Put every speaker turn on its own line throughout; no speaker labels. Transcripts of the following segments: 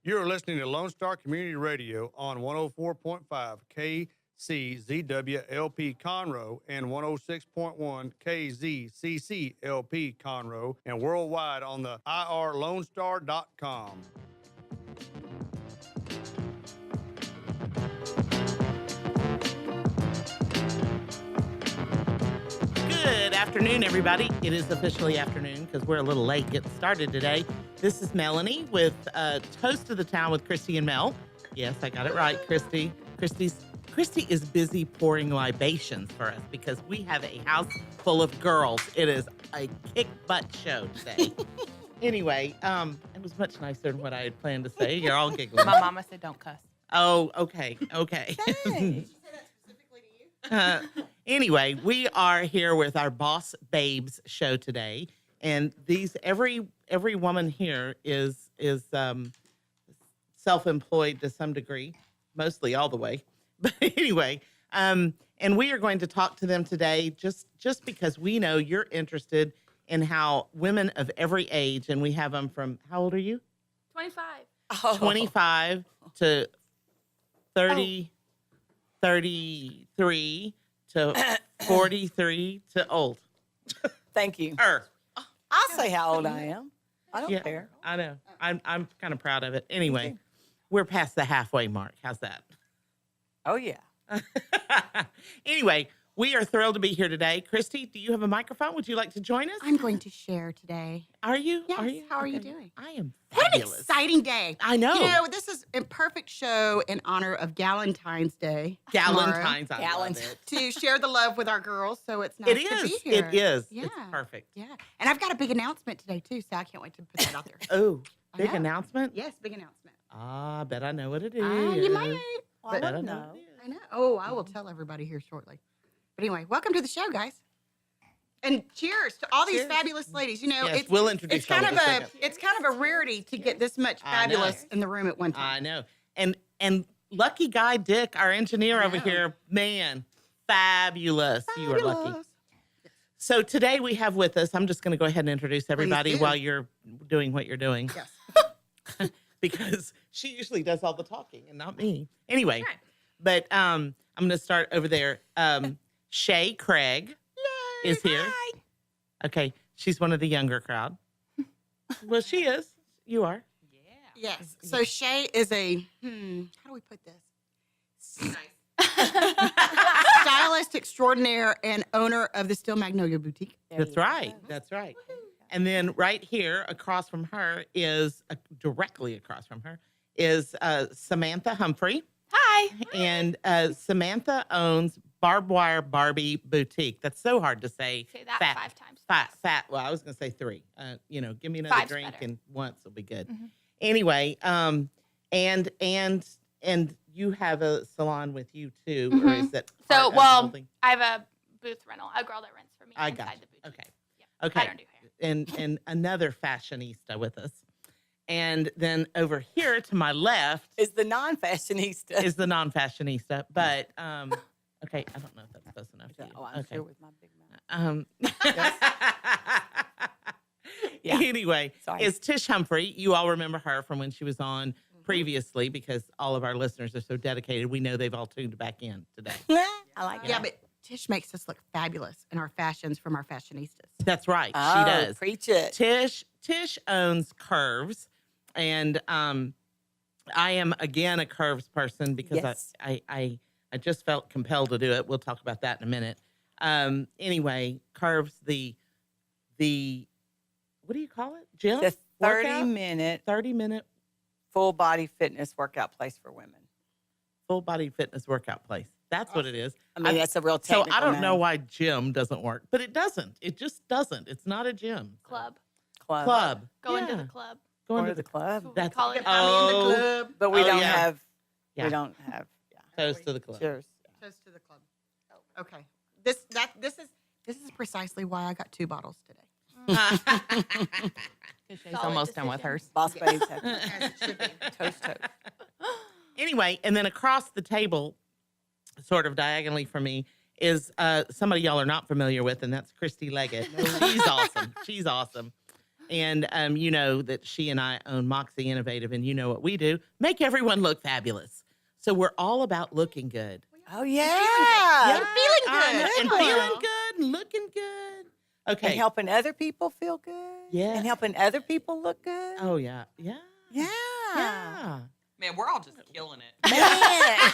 You're listening to Lone Star Community Radio on 104.5 KCZWLP Conroe and 106.1 KZCCLP Conroe and worldwide on the irlonestar.com.
Good afternoon, everybody. It is officially afternoon because we're a little late getting started today. This is Melanie with Toast of the Town with Christy and Mel. Yes, I got it right, Christy. Christy is busy pouring libations for us because we have a house full of girls. It is a kick-butt show today. Anyway, it was much nicer than what I had planned to say. You're all giggling.
My mama said don't cuss.
Oh, okay.
Hey.
Anyway, we are here with our Boss Babes show today, and every woman here is self-employed to some degree, mostly all the way. But anyway, and we are going to talk to them today just because we know you're interested in how women of every age, and we have them from, how old are you?
25.
25 to 30. 33 to 43 to old.
Thank you. I'll say how old I am. I don't care.
I know. I'm kind of proud of it. Anyway, we're past the halfway mark. How's that?
Oh, yeah.
Anyway, we are thrilled to be here today. Christy, do you have a microphone? Would you like to join us?
I'm going to share today.
Are you?
Yes.
Are you?
How are you
Okay.
doing?
I am
What an
fabulous.
exciting day.
I know.
You know, this is a perfect show in honor of Galentine's Day. tomorrow,
Galentine's. I love it.
to share the love with our girls, so it's nice
It
to
is.
be here.
It is.
Yeah.
It's perfect.
Yeah. And I've got a big announcement today, too, so I can't wait to put that out there.
Oh,
I
big
know.
announcement?
Yes, big announcement.
I bet I know what it is.
You might.
Well, I
But-
don't
Bet
know.
it is.
I know. Oh, I will tell everybody here shortly. But anyway, welcome to the show, guys. And cheers to all these
Cheers.
fabulous ladies. You know,
Yes,
it's
we'll introduce
it's kind
y'all
of
in a
a
second.
it's kind of a rarity to get this much
I know.
fabulous in the room at one time.
I know. And lucky guy Dick, our engineer
I
over
know.
here, man, fabulous. You are lucky.
Fabulous.
So today we have with us, I'm just going to go ahead and introduce everybody
do.
while you're doing what you're doing.
Yes.
Because she usually does all the talking and not me. Anyway,
Right.
but I'm going to start over there. Shay Craig is here.
Hi.
Okay, she's one of the younger crowd. Well, she is. You are.
Yes. So Shay is a how do we put this? Stylist extraordinaire and owner of the Still Magnolia Boutique.
There
That's
you go.
right. That's right. And then right here across from her is, directly across from her, is Samantha Humphrey.
Hi.
And Samantha owns Barbed Wire Barbie Boutique. That's so hard to say.
Say that
Fat.
5 times.
Fat. Well, I was going to say 3. Give me another
Five's
drink
better.
and once will be good.
Mhm.
Anyway, and you have a salon with you too, or is that
So,
part of the
well,
whole thing?
I have a booth rental, a girl that rents for me
I
inside
got you.
the boutique.
Okay.
Yeah.
Okay.
I don't do hair.
And another fashionista with us. And then over here to my left
Is the non-fashionista.
is the non-fashionista. But okay, I don't know if that's close enough to you.
Oh, I'm
okay.
sure with my big mouth. Yeah.
Anyway,
Sorry.
is Tish Humphrey. You all remember her from when she was on previously because all of our listeners are so dedicated. We know they've all tuned back in today.
I like it.
Yeah, but Tish makes us look fabulous in our fashions from our fashionistas.
That's right.
Oh,
She does.
Preach it.
Tish owns Curves, and I am again a Curves person because
Yes.
I just felt compelled to do it. We'll talk about that in a minute. Anyway, Curves the what do you call it? Gym?
The
Workout?
30-minute
30-minute
full body fitness workout place for women.
full body fitness workout place. That's what it is.
I mean, that's a real
So
technical
I don't know
name.
why gym doesn't work, but it doesn't. It just doesn't. It's not a gym.
Club.
Club.
Go into
Yeah.
the club.
Going
Go
to
to
the
the club.
That's what we
That's-
call it.
I'm in the club.
But we
Oh,
don't
yeah.
have,
Yeah.
we don't have,
toast to the club.
cheers.
Toast to the club. Oh, okay. This is precisely why I got 2 bottles today.
She's almost done with hers.
Boss babes have
As it should be.
toast toast.
Anyway, and then across the table, sort of diagonally from me, is somebody y'all are not familiar with, and that's Christy Leggett. She's awesome. She's awesome. And you know that she and I own Moxie Innovative, and you know what we do: make everyone look fabulous. So we're all about looking good.
Oh, yeah.
And feeling
I know,
good.
and
Come on.
feeling good, and looking good. Okay.
And helping other people feel good.
Yeah.
And helping other people look good.
Oh yeah, yeah,
Yeah.
yeah.
Man, we're all just killing it.
Man.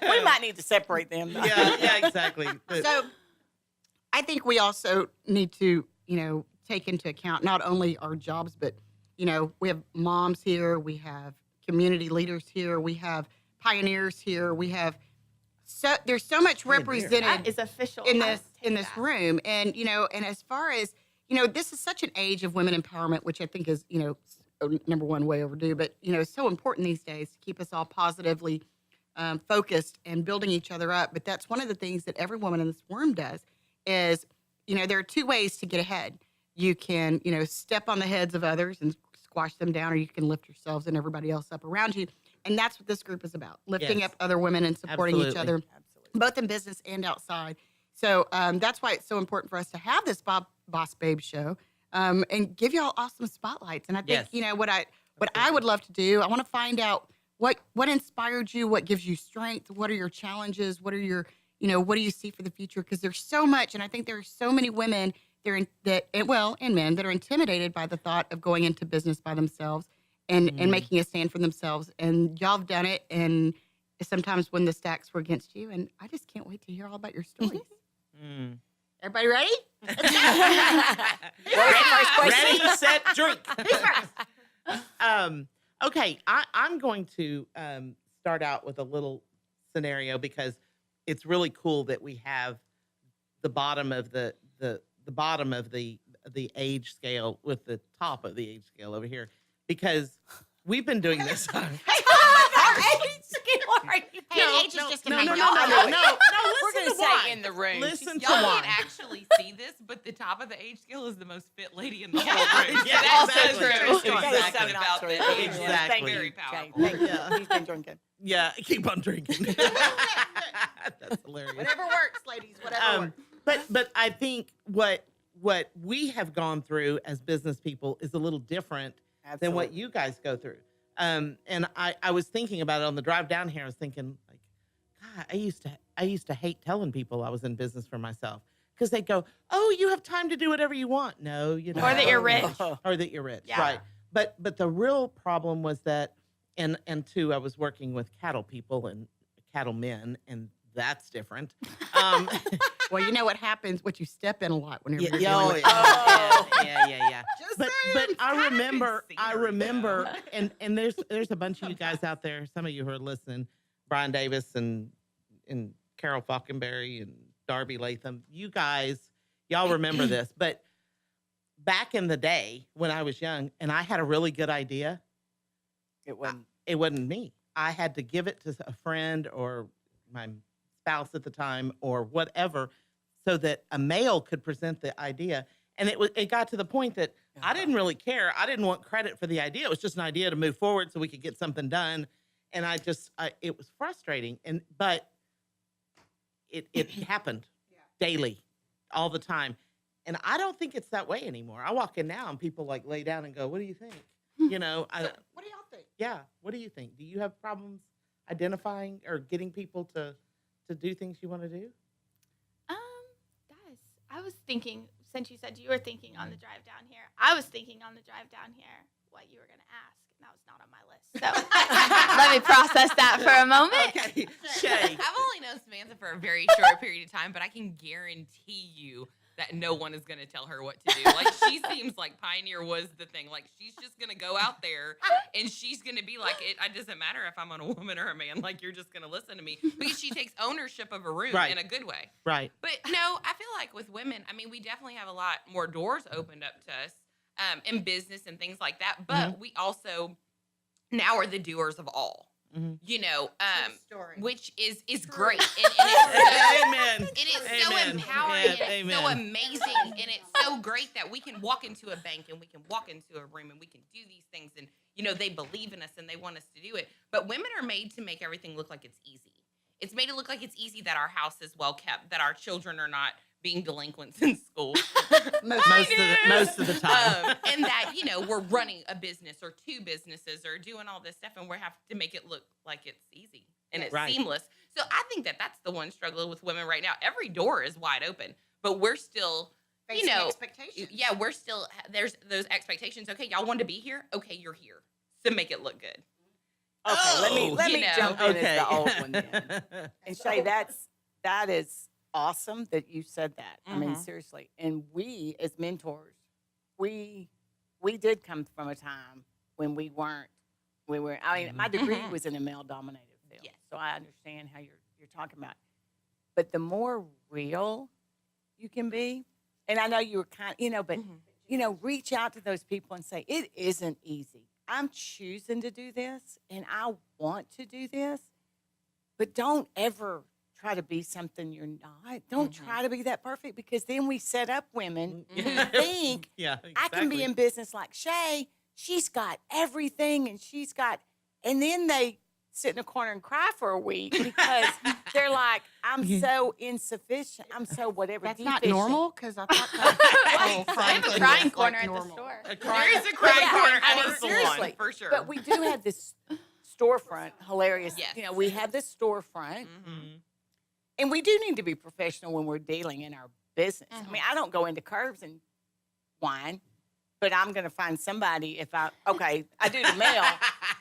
We might need to separate them. Though.
Yeah, exactly. But-
So I think we also need to, take into account not only our jobs, but, we have moms here, we have community leaders here, we have pioneers here, we have there's so much represented
That is official.
in
I
this
take
in this
that.
room, and and as far as this is such an age of women empowerment, which I think is number one, way overdue, but it's so important these days to keep us all positively focused and building each other up. But that's one of the things that every woman in this room does is there are two ways to get ahead. You can step on the heads of others and squash them down, or you can lift yourselves and everybody else up around you. And that's what this group is about: lifting
Yes.
up other women and supporting each
Absolutely.
other, both in business and outside. So that's why it's so important for us to have this Boss Babe show and give y'all awesome spotlights. And I think
Yes.
what I would love to do, I want to find out what inspired you, what gives you strength, what are your challenges, what are your what do you see for the future? Because there's so much, and I think there are so many women and men that are intimidated by the thought of going into business by themselves and making a stand for themselves. And y'all have done it, and sometimes when the stacks were against you. And I just can't wait to hear all about your stories.
Mm.
Everybody ready?
What's the first question?
Ready, set, drink. Okay, I'm going to start out with a little scenario because it's really cool that we have the bottom of the bottom of the age scale with the top of the age scale over here, because we've been doing this.
Hey, age is just
no,
gonna
no,
make
no,
y'all
no,
know
no,
it.
no.
We're
Listen
going to
to
say
why.
in the room.
Listen to
Y'all
why.
can't actually see this, but the top of the age scale is the most fit lady in the
Yeah,
whole room.
yeah,
That's
exactly.
true.
True.
That is so
Exactly
not
about
true.
that.
Exactly.
Thank you,
Very
Jay.
powerful.
Thank you.
Yeah.
He's been drinking.
Yeah, keep on drinking. That's hilarious.
Whatever works, ladies. Whatever works.
But I think what we have gone through as business people is a little different than what you guys go through. And I was thinking about it on the drive down here. I was thinking, like, God, I used to hate telling people I was in business for myself, because they go, "Oh, you have time to do whatever you want." No, you don't.
Or that you're rich.
Or that you're rich,
Yeah.
right? But the real problem was that, and two, I was working with cattle people and cattle men, and that's different.
Well, you know what happens? What you step in a lot when you're
Yeah,
dealing
oh,
with-
yeah.
Just
But
saying.
I remember,
scenery,
and there's a bunch of you guys out there. Some of you who are listening, Brian Davis and Carol Falkenberry and Darby Latham. You guys, y'all remember this. But back in the day when I was young and I had a really good idea,
It wasn't.
it wasn't me. I had to give it to a friend or my spouse at the time or whatever, so that a male could present the idea. And it got to the point that I didn't really care. I didn't want credit for the idea. It was just an idea to move forward so we could get something done. And it was frustrating. But it happened daily, all the time. And I don't think it's that way anymore. I walk in now and people like lay down and go, "What do you think?"
What do y'all think?
Yeah. What do you think? Do you have problems identifying or getting people to do things you want to do?
Guys, I was thinking, since you said you were thinking on the drive down here, I was thinking on the drive down here what you were going to ask, and that was not on my list. So let me process that for a moment.
Okay. Shay.
I've only known Samantha for a very short period of time, but I can guarantee you that no one is going to tell her what to do. Like, she seems like Pioneer was the thing. Like, she's just going to go out there and she's going to be like, it doesn't matter if I'm on a woman or a man. Like, you're just going to listen to me. Because she takes ownership of a room
Right.
in a good way.
Right.
But no, I feel like with women, I mean, we definitely have a lot more doors opened up to us in business and things like that. But we also now are the doers of all. You know, which is great. And
Amen.
it is
Amen.
so empowering
Yeah,
and it's
amen.
so amazing and it's so great that we can walk into a bank and we can walk into a room and we can do these things and, you know, they believe in us and they want us to do it. But women are made to make everything look like it's easy. It's made it look like it's easy that our house is well kept, that our children are not being delinquents in school.
Most of the time.
And that, we're running a business or two businesses or doing all this stuff, and we have to make it look like it's easy and it's
Right.
seamless. So I think that that's the one struggle with women right now. Every door is wide open, but we're still,
Facing expectations.
yeah, we're still, there's those expectations. Okay, y'all want to be here? Okay, you're here. So make it look good.
Okay, let me jump in
Okay.
as the old one then. And Shay, that is awesome that you said that. I mean,
Mhm.
seriously. And we as mentors, we did come from a time when we weren't. I mean, my degree was in a male dominated field.
Yes.
So I understand how you're talking about. But the more real you can be, and I know you were but reach out to those people and say, it isn't easy. I'm choosing to do this and I want to do this, but don't ever try to be something you're not. Don't try to be that perfect, because then we set up women who think
Yeah,
I can be
exactly.
in business like Shay. She's got everything and then they sit in a corner and cry for a week because they're like, I'm so insufficient. I'm so whatever.
That's not
deficient.
normal, because I thought that
They
crying
have a
was
crying
like
corner at the
normal.
store.
There is a crying corner
I
at
mean,
the salon,
seriously,
for sure.
But we do have this storefront, hilarious.
Yes.
We have this storefront,
Mhm.
and we do need to be professional when we're dealing in our business. I mean, I don't go into curves and whine, but I'm going to find somebody I do the mail,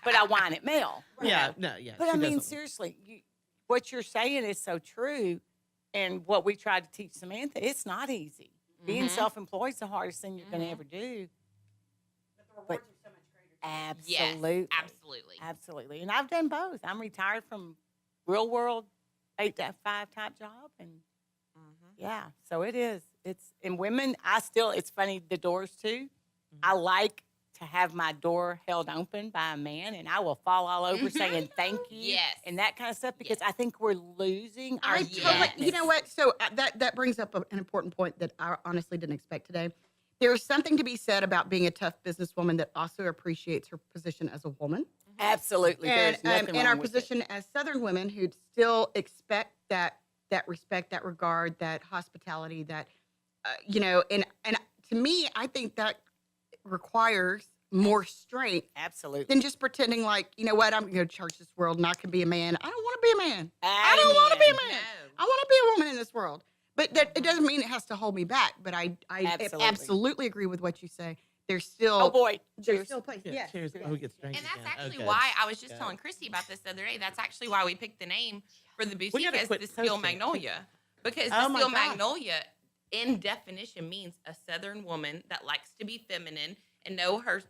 but I whine at mail.
Yeah, no, yeah.
But
she
I mean,
doesn't-
seriously, what you're saying is so true. And what we tried to teach Samantha, it's not easy. Being
Mhm.
self-employed is the hardest thing you're going to ever do. But absolutely.
Yes, absolutely.
Absolutely. And I've done both. I'm retired from real world 8 to 5 type job. And
Mhm.
yeah, so it is. And women, it's funny, the doors too. I like to have my door held open by a man, and I will fall all over saying thank you
Yes.
and that kind of stuff, because I think we're losing our
I totally,
uniqueness.
you know what? So that brings up an important point that I honestly didn't expect today. There's something to be said about being a tough businesswoman that also appreciates her position as a woman.
Absolutely.
And
There's nothing
in
wrong
our
with it.
position as Southern women who still expect that respect, that regard, that hospitality, that and to me, I think that requires more strength
Absolutely.
than just pretending like, you know what, I'm going to church this world and I can be a man. I don't want to be a man. I don't want to be a man.
No.
I want to be a woman in this world. But that it doesn't mean it has to hold me back. But I
Absolutely.
absolutely agree with what you say. There's still
Oh boy.
there's
Cheers.
still a place.
Yeah,
Yes.
cheers. Oh, we get drinks
And that's
again.
actually
Okay.
why I was just
Yeah.
telling Christy about this the other day. That's actually why we picked the name for the boutique
gotta
as
quit
the Steel
toasting.
Magnolia. Because
Oh
the
my
Steel
gosh.
Magnolia, in definition, means a Southern woman that likes to be feminine and know her,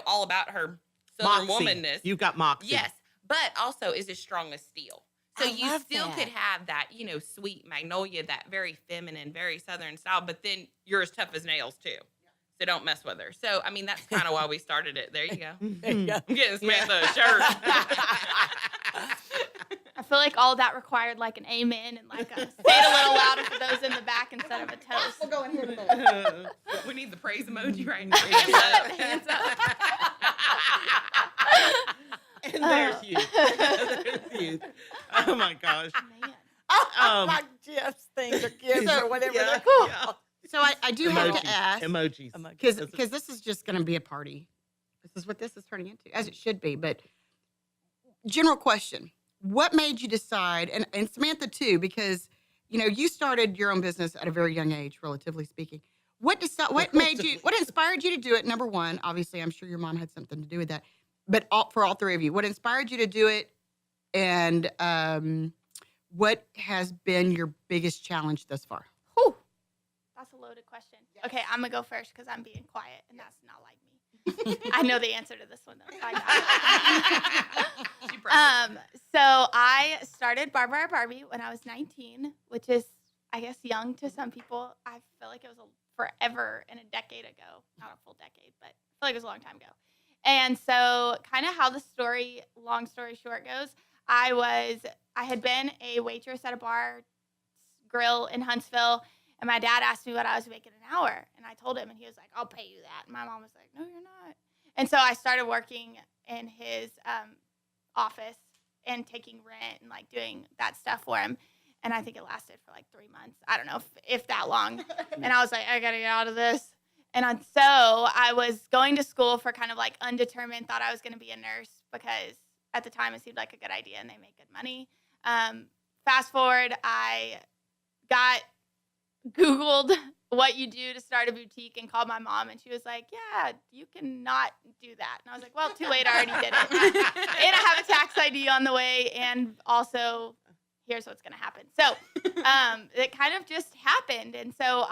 all about her Southern
Moxie.
womanness.
You've got Moxie.
Yes, but also is as strong as steel. So
I
you
love
still
that.
could have that, sweet magnolia, that very feminine, very Southern style, but then you're as tough as nails too. So don't mess with her. So, I mean, that's kind of why we started it. There you go.
There you go.
I'm getting Samantha a shirt.
I feel like all that required like an amen and like a say it a little louder for those in the back instead of a toast.
We'll go in here in a minute.
We need the praise emoji right now.
Hands up.
And there's you. There's you. Oh my gosh.
Man.
Um,
like Jeff's things or gifts
So-
or whatever
yeah,
they're called.
yeah.
So I do have to
Emojis.
ask
Emojis.
because this is just going to be a party. This is what this is turning into, as it should be. But general question: what made you decide, and Samantha too, because you started your own business at a very young age, relatively speaking. What inspired you to do it? Number one, obviously, I'm sure your mom had something to do with that. But for all three of you, what inspired you to do it, and what has been your biggest challenge thus far?
Whew. That's a loaded question. Okay, I'm gonna go first because I'm being quiet, and that's not like me. I know the answer to this one though.
She practiced.
So I started Barbara Barbie when I was 19, which is, I guess, young to some people. I feel like it was forever and a decade ago. Not a full decade, but I feel like it was a long time ago. And so kind of how the story, long story short, goes, I had been a waitress at a bar grill in Huntsville, and my dad asked me what I was making an hour. And I told him, and he was like, I'll pay you that. And my mom was like, no, you're not. And so I started working in his office and taking rent and like doing that stuff for him. And I think it lasted for like 3 months. I don't know if that long. And I was like, I got to get out of this. So I was going to school for kind of like undetermined, thought I was going to be a nurse because at the time it seemed like a good idea and they make good money. Fast forward, I Googled what you do to start a boutique and called my mom, and she was like, yeah, you cannot do that. And I was like, well, too late, I already did it. And I have a tax ID on the way, and also here's what's going to happen. So it kind of just happened. And so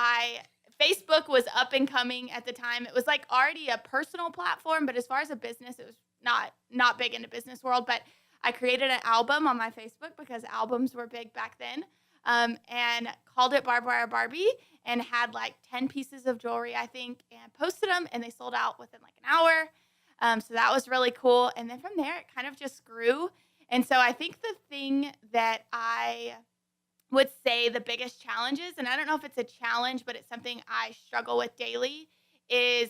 Facebook was up and coming at the time. It was like already a personal platform, but as far as a business, it was not big in the business world. But I created an album on my Facebook because albums were big back then, and called it Barbed Wire Barbie, and had like 10 pieces of jewelry, I think, and posted them, and they sold out within like an hour. So that was really cool. And then from there, it kind of just grew. And so I think the thing that I would say the biggest challenges, and I don't know if it's a challenge, but it's something I struggle with daily, is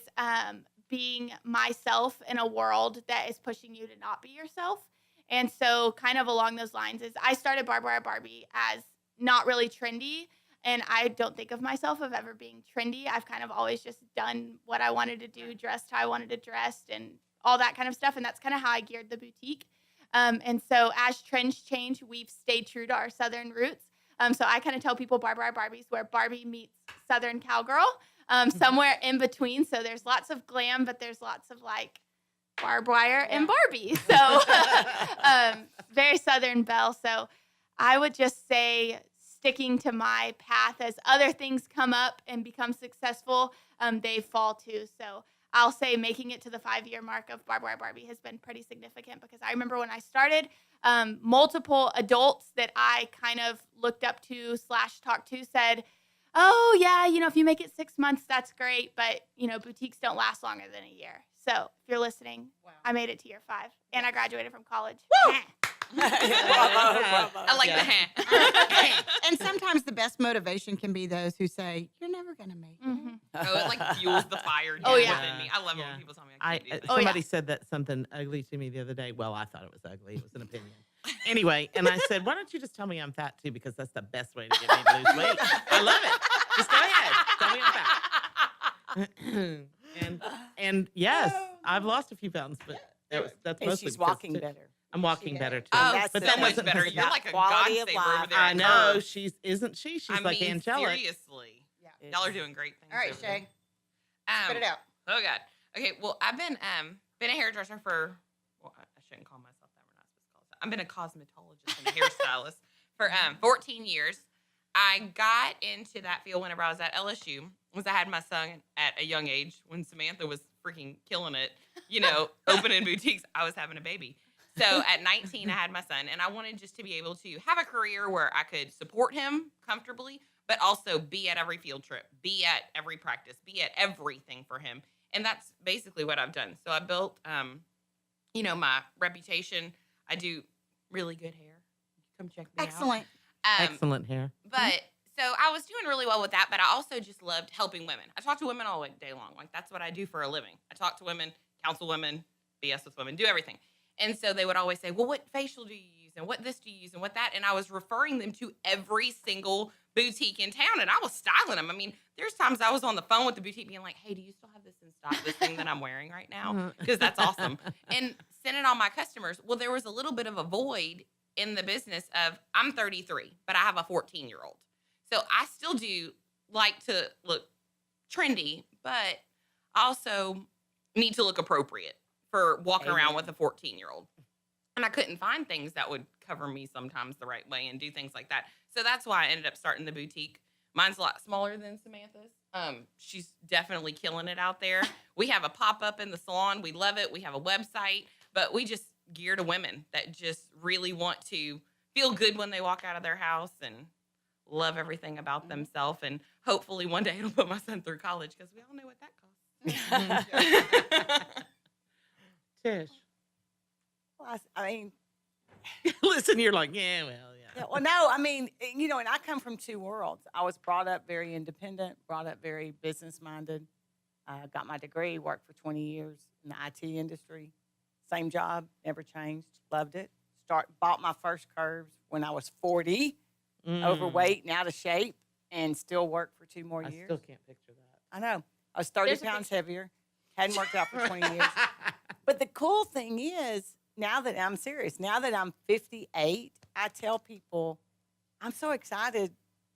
being myself in a world that is pushing you to not be yourself. And so kind of along those lines is I started Barbed Wire Barbie as not really trendy, and I don't think of myself of ever being trendy. I've kind of always just done what I wanted to do, dressed how I wanted to dress, and all that kind of stuff, and that's kind of how I geared the boutique. And so as trends change, we've stayed true to our Southern roots. So I kind of tell people Barbed Wire Barbie's where Barbie meets Southern cowgirl, somewhere in between. So there's lots of glam, but there's lots of like barbed wire and Barbie. So very Southern belle. So I would just say sticking to my path as other things come up and become successful, they fall too. So I'll say making it to the 5-year mark of Barbed Wire Barbie has been pretty significant because I remember when I started, multiple adults that I kind of looked up to / talked to said, oh, yeah, if you make it 6 months, that's great. But, boutiques don't last longer than a year. So if you're listening, wow. I made it to year 5 and I graduated from college.
Woo!
Bravo.
I like the hand.
And sometimes the best motivation can be those who say, you're never going to make it.
Mm-hmm.
Oh, it like fuels the fire
Oh, yeah.
within me. I love it when people tell me I can't do things.
Somebody said that something ugly to me the other day. Well, I thought it was ugly. It was an opinion. Anyway, and I said, why don't you just tell me I'm fat too? Because that's the best way to get me to lose weight. I love it. Just go ahead. Tell me I'm fat. and yes, I've lost a few pounds, but that's
And
mostly
she's
because
walking better.
I'm walking better too.
Oh,
That's
but
so
that
much
wasn't
better.
because
You're
of
like a
quality of
godsaver
life.
over there.
I know
Curve.
isn't she? She's
I
like
mean,
angelic.
seriously.
Yeah.
Y'all are doing great things.
All right,
over there.
Shay. Spit it out.
Oh God. Okay. Well, I've been a hairdresser for. Well, I shouldn't call myself that. We're not supposed to call it that. I've been a cosmetologist and a hairstylist for 14 years. I got into that field whenever I was at LSU, because I had my son at a young age when Samantha was freaking killing it. Opening boutiques. I was having a baby. So at 19, I had my son, and I wanted just to be able to have a career where I could support him comfortably, but also be at every field trip, be at every practice, be at everything for him. And that's basically what I've done. So I built, my reputation. I do really good hair. Come check me
Excellent.
out.
Excellent hair.
But so I was doing really well with that, but I also just loved helping women. I talk to women all day long. Like, that's what I do for a living. I talk to women, counsel women, BS with women, do everything. And so they would always say, well, what facial do you use? And what this do you use? And what that? And I was referring them to every single boutique in town. And I was styling them. I mean, there's times I was on the phone with the boutique being like, hey, do you still have this in stock, this thing that I'm wearing right now? Because that's awesome. And sending all my customers. Well, there was a little bit of a void in the business of, I'm 33, but I have a 14-year-old. So I still do like to look trendy, but also need to look appropriate for walking around with a 14-year-old. And I couldn't find things that would cover me sometimes the right way and do things like that. So that's why I ended up starting the boutique. Mine's a lot smaller than Samantha's. She's definitely killing it out there. We have a pop-up in the salon. We love it. We have a website, but we just gear to women that just really want to feel good when they walk out of their house and love everything about themselves. And hopefully one day it'll put my son through college, because we all know what that costs.
Tish.
Well, I mean,
Listen, you're like, yeah.
well, no, I mean, and I come from two worlds. I was brought up very independent, brought up very business-minded. I got my degree, worked for 20 years in the IT industry. Same job, never changed, loved it. Bought my first curves when I was 40, overweight and out of shape, and still work for 2 more
I
years.
still can't picture that.
I know. I was 30
There's a
pounds heavier. Hadn't worked out for 20 years. But the cool thing is, now that I'm serious, now that I'm 58, I tell people I'm so excited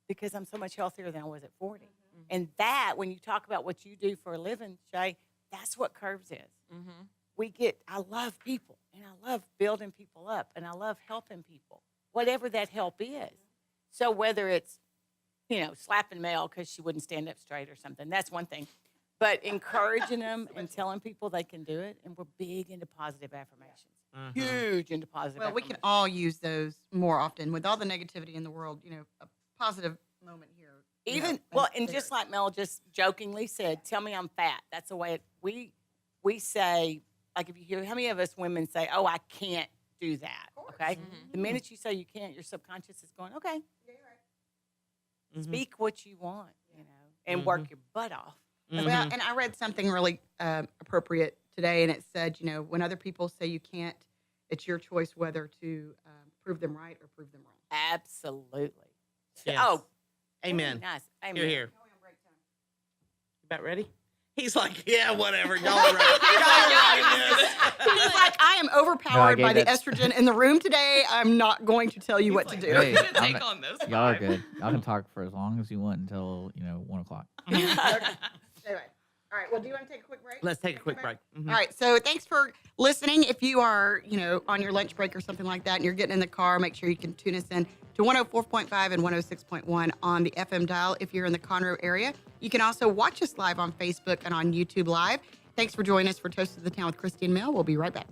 because I'm so much healthier than I was at 40. And that, when you talk about what you do for a living, Shay, that's what Curves is. I love people, and I love building people up, and I love helping people, whatever that help is. So whether it's, slapping Mel because she wouldn't stand up straight or something, that's one thing. But encouraging them and telling people they can do it, and we're big into positive affirmations. Huge into positive
Well, we can
affirmations.
all use those more often with all the negativity in the world. A positive moment here.
And just like Mel just jokingly said, tell me I'm fat. That's the way we say, like, if you hear, how many of us women say, oh, I can't do that, okay? The minute you say you can't, your subconscious is going, okay, speak what you want, and work your butt off.
Well, and I read something really appropriate today, and it said, when other people say you can't, it's your choice whether to prove them right or prove them wrong.
Absolutely.
Yes.
Oh,
Amen.
nice. Amen.
You're here. You about ready? He's like, yeah, whatever. Y'all are right.
He's like, I am overpowered by the estrogen in the room today. I'm not going to tell you what to do.
Hey,
Gonna
I'm
take
not-
on those.
y'all are
5.
good. Y'all can talk for as long as you want until 1 o'clock.
Anyway, all right. Well, do you want to take a quick break?
Let's take a quick break.
All right. So thanks for listening. If you are, on your lunch break or something like that, and you're getting in the car, make sure you can tune us in to 104.5 and 106.1 on the FM dial if you're in the Conroe area. You can also watch us live on Facebook and on YouTube Live. Thanks for joining us for Toast of the Town with Christy and Mel. We'll be right back.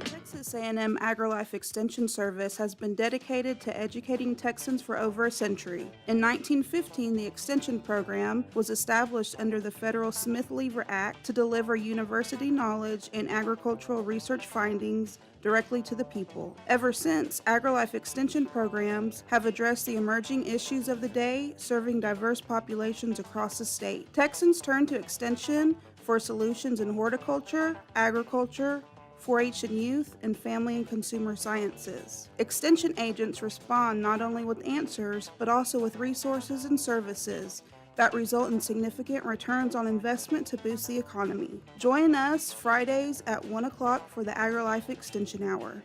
Texas A&M AgriLife Extension Service has been dedicated to educating Texans for over a century. In 1915, the Extension Program was established under the federal Smith-Lever Act to deliver university knowledge and agricultural research findings directly to the people. Ever since, AgriLife Extension programs have addressed the emerging issues of the day, serving diverse populations across the state. Texans turn to Extension for solutions in horticulture, agriculture, 4-H and youth, and family and consumer sciences. Extension agents respond not only with answers, but also with resources and services that result in significant returns on investment to boost the economy. Join us Fridays at 1 o'clock for the AgriLife Extension Hour.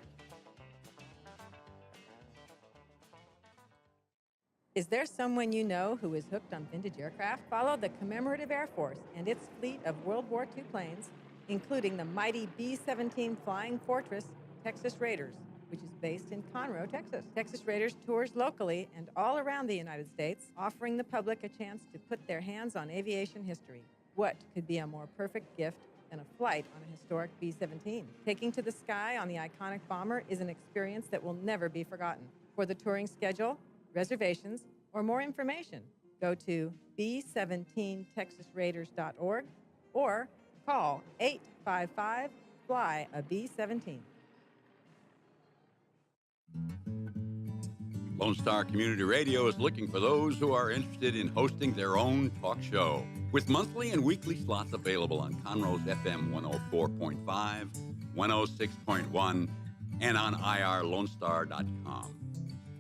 Is there someone you know who is hooked on vintage aircraft? Follow the Commemorative Air Force and its fleet of World War II planes, including the mighty B-17 Flying Fortress Texas Raiders, which is based in Conroe, Texas. Texas Raiders tours locally and all around the United States, offering the public a chance to put their hands on aviation history. What could be a more perfect gift than a flight on a historic B-17? Taking to the sky on the iconic bomber is an experience that will never be forgotten. For the touring schedule, reservations, or more information, go to b17texasraiders.org or call 855-FLY-A-B-17.
Lone Star Community Radio is looking for those who are interested in hosting their own talk show. With monthly and weekly slots available on Conroe's FM 104.5, 106.1, and on irlonestar.com.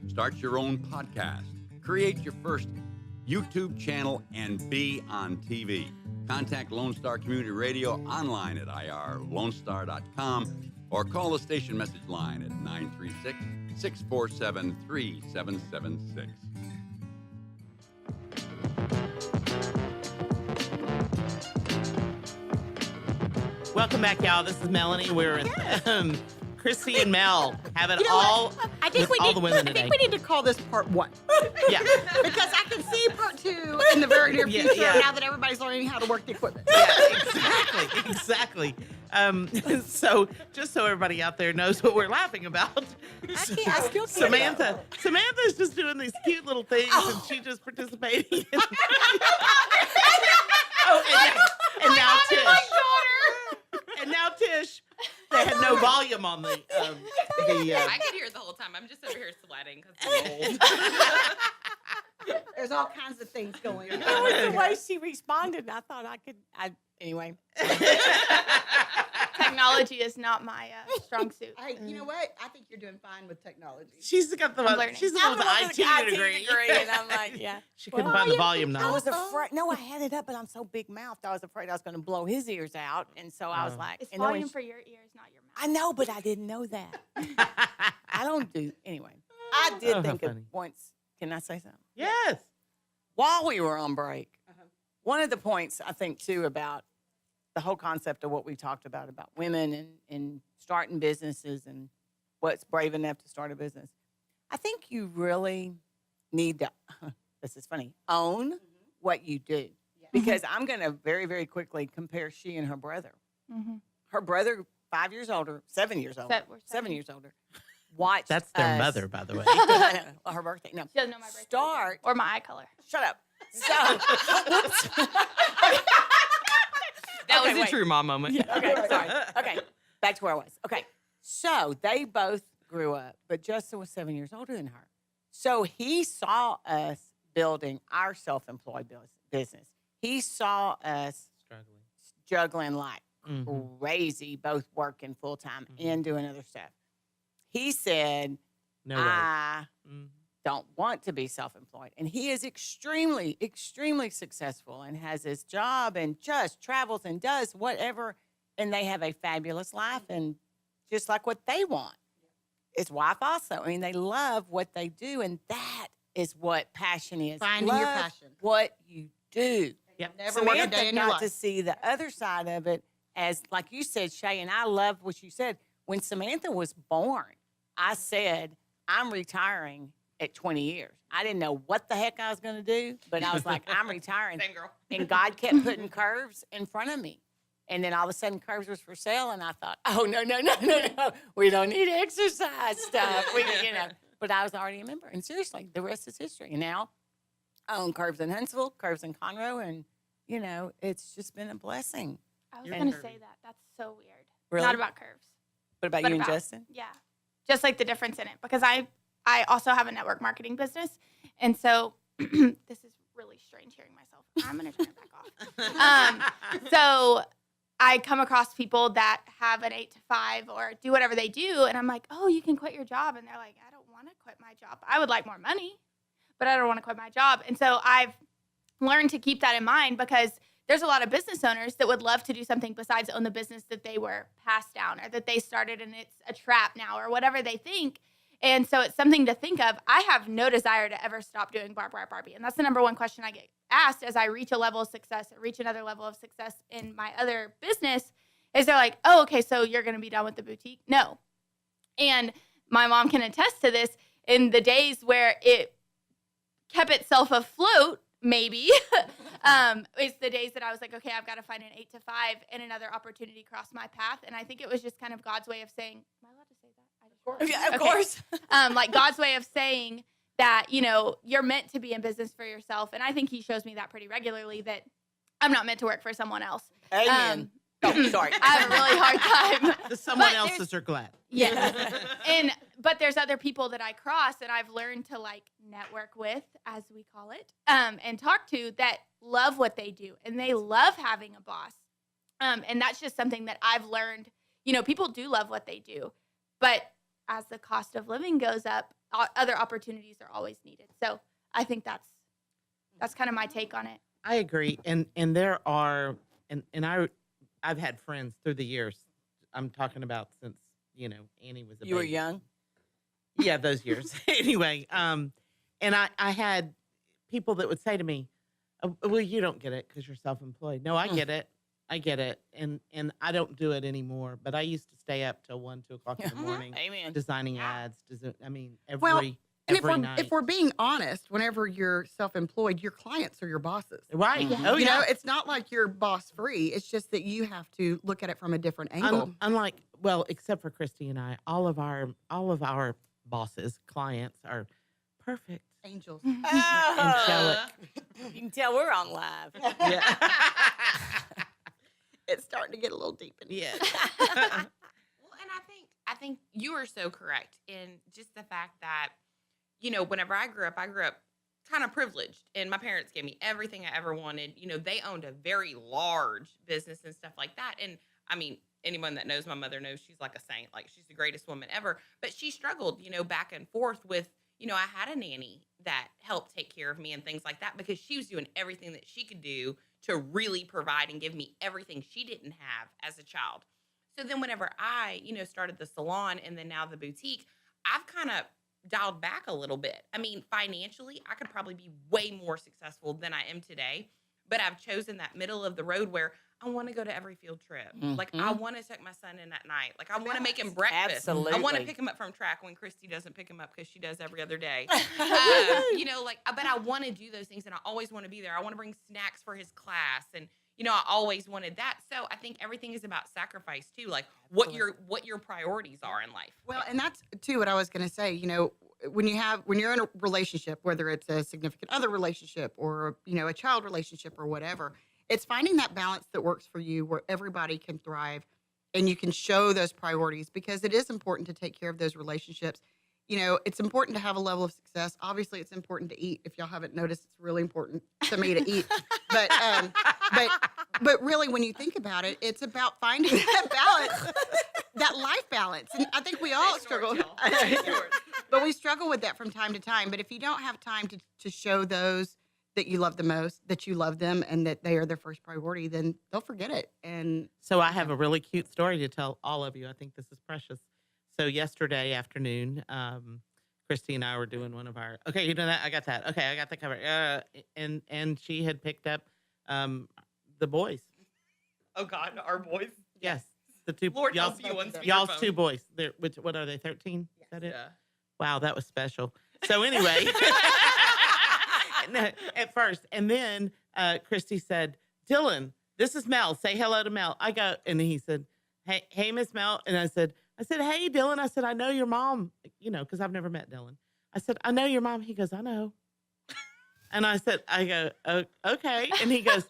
Start your own podcast, create your first YouTube channel, and be on TV. Contact Lone Star Community Radio online at irlonestar.com or call the station message line at 936-647-3776.
Welcome back, y'all. This is Melanie. We're with Chrissy and Mel. Have it
You know
all
what? I think
with
we
all
need,
the women
I
today.
think we need to call this part 1.
Yeah.
Because I can see part 2 in the very near
Yeah,
future
yeah.
now that everybody's learning how to work the equipment.
Yeah, exactly. So just so everybody out there knows what we're laughing about,
I still can't.
Samantha's just doing these cute little things, and she just participating. And now Tish. And now Tish. They had no volume on the.
I could hear it the whole time. I'm just over here sweating because I'm old.
There's all kinds of things going on.
That was the way she responded. I thought I could. Anyway.
Technology is not my strong suit.
Hey, you know what? I think you're doing fine with technology.
She's got the
learning.
she's the one with the IT degree.
and I'm like, yeah.
She couldn't find the volume
I
knob.
was afraid. No, I had it up, but I'm so big mouthed. I was afraid I was going to blow his ears out, and so I was
Oh.
like,
It's
and then when
volume
she-
for your ears, not your mouth.
I know, but I didn't know that. I don't do anyway. I did
Oh, how
think of
funny.
once. Can I say something?
Yes.
While we were on break, one of the points I think too about the whole concept of what we talked about women and starting businesses and what's brave enough to start a business. I think you really need to, this is funny, own what you do. Because I'm going to very, very quickly compare she and her brother.
Mm-hmm.
Her brother, 5 years older, 7 years older,
We're
7 years older, watched
That's their
us-
mother, by the way.
I know, well, her birthday. No,
She doesn't know my birthday.
Start.
Or my eye color.
Shut up. So,
That
Okay,
was a
wait.
true mom moment.
okay, sorry. Okay, back to where I was. Okay, so they both grew up, but Justin was 7 years older than her. So he saw us building our self-employed business. He saw us
Struggling.
juggling like
Mhm.
crazy, both working full time
Mhm.
and doing other stuff. He said,
No way.
I
Mhm.
don't want to be self-employed. And he is extremely, extremely successful and has his job and just travels and does whatever. And they have a fabulous life and just like what they want. His wife also. I mean, they love what they do. And that is what passion is.
Finding your
Love
passion.
What you do.
Yep.
Never work a
Samantha
day in your
got to
life.
see the other side of it as, like you said, Shay, and I love what you said. When Samantha was born, I said, I'm retiring at 20 years. I didn't know what the heck I was going to do, but I was like, I'm retiring.
Same girl.
And God kept putting curves in front of me. And then all of a sudden, curves was for sale, and I thought, oh, no. We don't need exercise stuff. But I was already a member. And seriously, the rest is history. And now I own Curves in Huntsville, Curves in Conroe, and, it's just been a blessing.
I was
You're
going to
curvy.
say that. That's so weird.
Really?
Not about curves.
What about
but
you and
about-
Justin?
Yeah. Just like the difference in it. Because I also have a network marketing business. And so this is really strange hearing myself. I'm going to turn it back off. So I come across people that have an 8 to 5 or do whatever they do. And I'm like, oh, you can quit your job. And they're like, I don't want to quit my job. I would like more money, but I don't want to quit my job. And so I've learned to keep that in mind because there's a lot of business owners that would love to do something besides own the business that they were passed down or that they started and it's a trap now or whatever they think. And so it's something to think of. I have no desire to ever stop doing Barbie. And that's the number one question I get asked as I reach a level of success or reach another level of success in my other business is they're like, oh, okay, so you're going to be done with the boutique? No. And my mom can attest to this in the days where it kept itself afloat, maybe, it's the days that I was like, okay, I've got to find an 8 to 5 and another opportunity crossed my path. And I think it was just kind of God's way of saying, am I allowed to say that?
Yeah, of
Okay.
course.
Like God's way of saying that, you're meant to be in business for yourself. And I think he shows me that pretty regularly that I'm not meant to work for someone else.
Amen. Oh, sorry.
I have a really hard time.
The someone
But
else's are glad.
Yes. But there's other people that I cross and I've learned to network with, as we call it, and talk to that love what they do and they love having a boss. And that's just something that I've learned. People do love what they do, but as the cost of living goes up, other opportunities are always needed. So I think that's kind of my take on it.
I agree. And there are, and I've had friends through the years. I'm talking about since, Annie was a
You were
baby.
young?
Yeah, those years. Anyway, and I had people that would say to me, "Oh, well, you don't get it because you're self-employed." No, I get it. I get it. And I don't do it anymore. But I used to stay up till 1, 2 o'clock in the morning
Amen.
designing ads. Every
Well, And
every night.
if we're being honest, whenever you're self-employed, your clients are your bosses.
Right.
Mhm.
Oh,
You
yeah.
know, it's not like you're boss free. It's just that you have to look at it from a different angle.
Unlike, well, except for Christy and I, all of our bosses, clients are perfect.
Angels.
Angelic.
You can tell we're on live.
Yeah.
It's starting to get a little deep in here.
Yeah.
Well, and I think you are so correct in just the fact that, whenever I grew up kind of privileged, and my parents gave me everything I ever wanted. They owned a very large business and stuff like that. And I mean, anyone that knows my mother knows she's like a saint. Like, she's the greatest woman ever. But she struggled, back and forth with, I had a nanny that helped take care of me and things like that because she was doing everything that she could do to really provide and give me everything she didn't have as a child. So then whenever I, started the salon and then now the boutique, I've kind of dialed back a little bit. I mean, financially, I could probably be way more successful than I am today, but I've chosen that middle of the road where I want to go to every field trip. Like, I want to take my son in at night. Like, I want to make him breakfast.
Absolutely.
I want to pick him up from track when Christy doesn't pick him up because she does every other day. But I want to do those things, and I always want to be there. I want to bring snacks for his class, and I always wanted that. So I think everything is about sacrifice too, like what your priorities are in life.
Well, and that's too what I was going to say. When you're in a relationship, whether it's a significant other relationship or a child relationship or whatever, it's finding that balance that works for you, where everybody can thrive, and you can show those priorities, because it is important to take care of those relationships. It's important to have a level of success. Obviously, it's important to eat. If y'all haven't noticed, it's really important to me to eat. But really, when you think about it, it's about finding that balance, that life balance. And I think we all struggle. But we struggle with that from time to time. But if you don't have time to show those that you love the most, that you love them, and that they are their first priority, then they'll forget it. And
So I have a really cute story to tell all of you. I think this is precious. So yesterday afternoon, Christy and I were doing one of our, okay, you know that? I got that. Okay, I got the cover. And she had picked up the boys.
Oh God, our boys.
Yes. The two,
Lord
y'all's,
help you on speakerphone.
y'all's two boys. What are they, 13? Is that it?
Yeah.
Wow, that was special. So anyway, at first, and then Christy said, Dylan, this is Mel. Say hello to Mel. I go, and he said, hey, Miss Mel. And I said, hey, Dylan. I said, I know your mom, because I've never met Dylan. I said, I know your mom. He goes, I know. And I go, oh, okay. And he goes,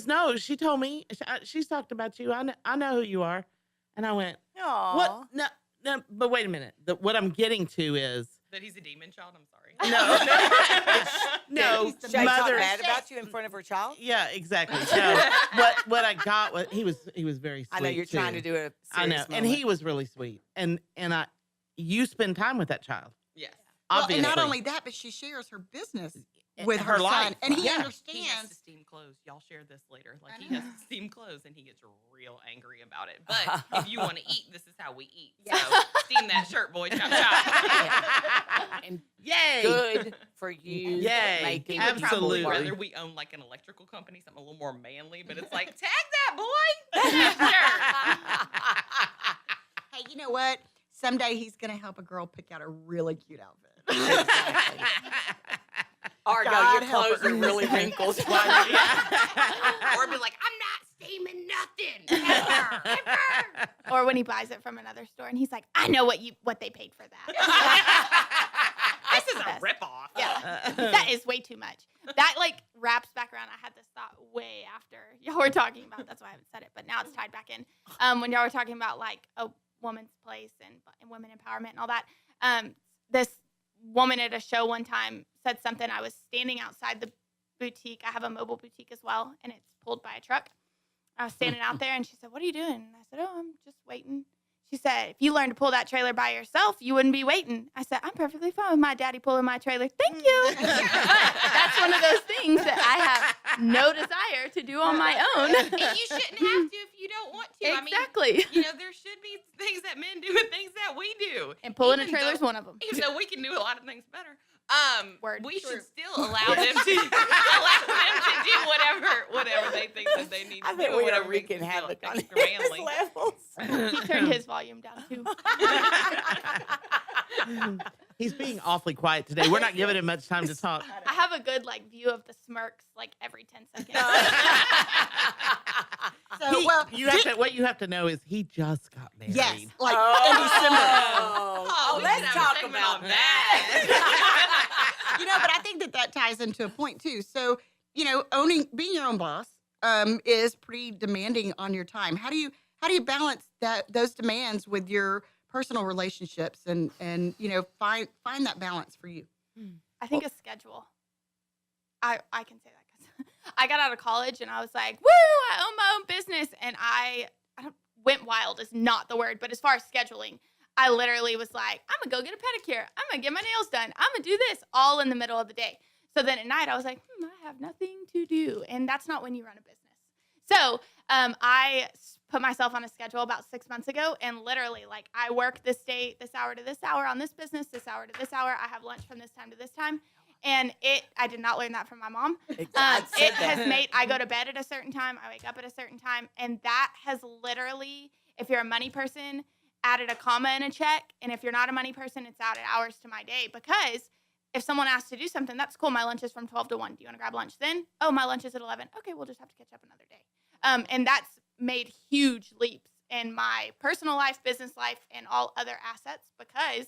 no, she told me, she's talked about you. I know who you are. And I went,
Aw.
what? No, but wait a minute. What I'm getting to is,
That he's a demon child. I'm sorry.
no,
Should I talk
mother.
bad about you in front of her child?
Yeah, exactly. So what I got was he was very sweet.
I know you're trying to do a
I know,
serious
and he was really sweet. And you spend time with that child.
Yes.
Well,
Obviously.
and not only that, but she shares her business with
her
her
life.
son, and he
Yeah.
He has to
understands.
steam clothes. Y'all share this later. Like, he has to steam clothes, and he gets real angry about it. But if you want to eat, this is how we eat. So steam that shirt, boy. Chop chop.
And
Yay!
good for you.
Yay.
Making
He would probably
Absolutely.
rather we own like an electrical company, something a little more manly. But it's like, tag that boy. Sure.
Hey, you know what? Someday he's going to help a girl pick out a really cute outfit.
Or no,
God
your
help
clothes
her.
are really wrinkled.
Or be like, I'm not steaming nothing. Ever.
Or when he buys it from another store and he's like, I know what they paid for that.
This is
the
a
best.
ripoff.
Yeah. That is way too much. That wraps back around. I had this thought way after y'all were talking about. That's why I haven't said it, but now it's tied back in. When y'all were talking about like a woman's place and women empowerment and all that. This woman at a show one time said something. I was standing outside the boutique. I have a mobile boutique as well, and it's pulled by a truck. I was standing out there, and she said, "What are you doing?" And I said, "Oh, I'm just waiting." She said, "If you learned to pull that trailer by yourself, you wouldn't be waiting." I said, "I'm perfectly fine with my daddy pulling my trailer. Thank you." But that's one of those things that I have no desire to do on my own.
And you shouldn't have to if you don't want to.
Exactly.
I mean, there should be things that men do and things that we do.
And pulling a
Even
trailer is
though-
one of them.
Even though we can do a lot of things better.
Word.
We
True.
should still allow them to do whatever they think that they need to
I
do.
think we are
whatever makes
wreaking
them feel
havoc on
extra
his
manly.
levels.
He turned his volume down too.
He's being awfully quiet today. We're not giving him much time to talk.
I have a good view of the smirks every 10 seconds.
What you have to know is he just got married.
Yes, in December.
Oh, we
let's
should have a
talk
segment
about
on
that.
But I think that ties into a point too. So, being your own boss is pretty demanding on your time. How do you balance those demands with your personal relationships and find that balance for you?
I think a schedule. I can say that because I got out of college and I was like, woo, I own my own business. And went wild is not the word, but as far as scheduling, I literally was like, I'm going to go get a pedicure. I'm going to get my nails done. I'm going to do this all in the middle of the day. So then at night I was like, I have nothing to do. And that's not when you run a business. So I put myself on a schedule about 6 months ago, and literally, like, I work this day, this hour to this hour on this business, this hour to this hour. I have lunch from this time to this time. And I did not learn that from my mom. It has made, I go to bed at a certain time, I wake up at a certain time, and that has literally, if you're a money person, added a comma in a check, and if you're not a money person, it's added hours to my day, because if someone asks to do something, that's cool. My lunch is from 12 to 1. Do you want to grab lunch then? Oh, my lunch is at 11. Okay, we'll just have to catch up another day. And that's made huge leaps in my personal life, business life, and all other assets, because